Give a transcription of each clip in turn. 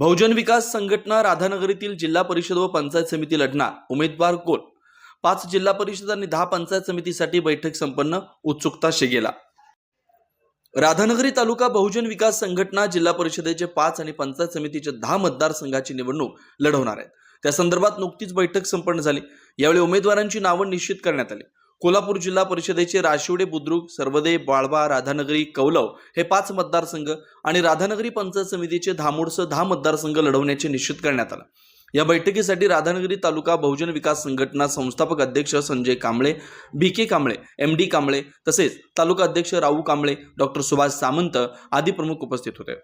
बहुजन विकास संघटना राधानगरीतील जिल्हा परिषद व पंचायत समिती लढणार, उमेदवार कोण? 5 जिल्हा परिषद आणि 10 पंचायत समितीसाठी बैठक संपन्न, उत्सुकता शिगेला। राधानगरी तालुका बहुजन विकास संघटना जिल्हा परिषदेचे 5 आणि पंचायत समितीचे 10 मतदारसंघाची निवडणूक लढवणार आहेत। त्या संदर्भात नुकतीच बैठक संपन्न झाली। यावेळी उमेदवारांची नावे निश्चित करण्यात आली। कोल्हापूर जिल्हा परिषदेचे राशिवडे, बुद्रुक, सर्वदे, बाळबा, राधानगरी, कौलव हे 5 मतदारसंघ आणि राधानगरी पंचायत समितीचे धामोडसह 10 मतदारसंघ लढवण्याचे निश्चित करण्यात आले। या बैठकीसाठी राधानगरी तालुका बहुजन विकास संघटना संस्थापक अध्यक्ष संजय कांबळे, BK कांबळे, MD कांबळे तसेच तालुका अध्यक्ष राऊ कांबळे, डॉक्टर सुभाष सामंत आदी प्रमुख उपस्थित होते।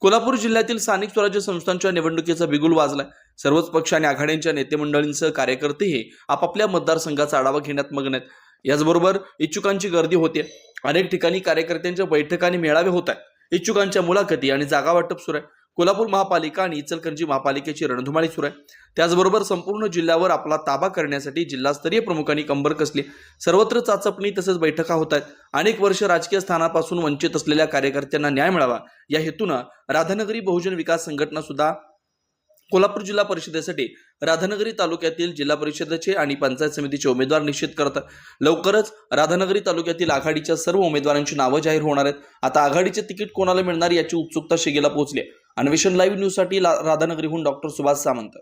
कोल्हापूर जिल्ह्यातील स्थानिक स्वराज्य संस्थांच्या निवडणुकीचा बिगुल वाजलाय। सर्वच पक्ष आणि आघाड्यांच्या नेते मंडळींसह कार्यकर्तेही आपापल्या मतदारसंघाचा आढावा घेण्यात मग्न आहेत। याचबरोबर इच्छुकांची गर्दी होते। अनेक ठिकाणी कार्यकर्त्यांच्या बैठका आणि मेळावे होत आहेत। इच्छुकांच्या मुलाखती आणि जागा वाटप सुरू आहे। कोल्हापूर महापालिका आणि इचलकरंजी महापालिकेची रणधुमाळी सुरू आहे। त्याचबरोबर संपूर्ण जिल्ह्यावर आपला ताबा करण्यासाठी जिल्हास्तरीय प्रमुखांनी कंबर कसली। सर्वत्र चाचपणी तसेच बैठका होत आहेत। अनेक वर्ष राजकीय स्थानापासून वंचित असलेल्या कार्यकर्त्यांना न्याय मिळावा या हेतूने राधानगरी बहुजन विकास संघटना सुद्धा कोल्हापूर जिल्हा परिषदेसाठी राधानगरी तालुक्यातील जिल्हा परिषदेचे आणि पंचायत समितीचे उमेदवार निश्चित करतात। लवकरच राधानगरी तालुक्यातील आघाडीच्या सर्व उमेदवारांची नावे जाहीर होणार आहेत। आता आघाडीचे तिकीट कोणाला मिळणार याची उत्सुकता शिगेला पोहोचली आहे। अन्वेषण लाईव्ह न्यूज साठी राधानगरीहून डॉक्टर सुभाष सामंत।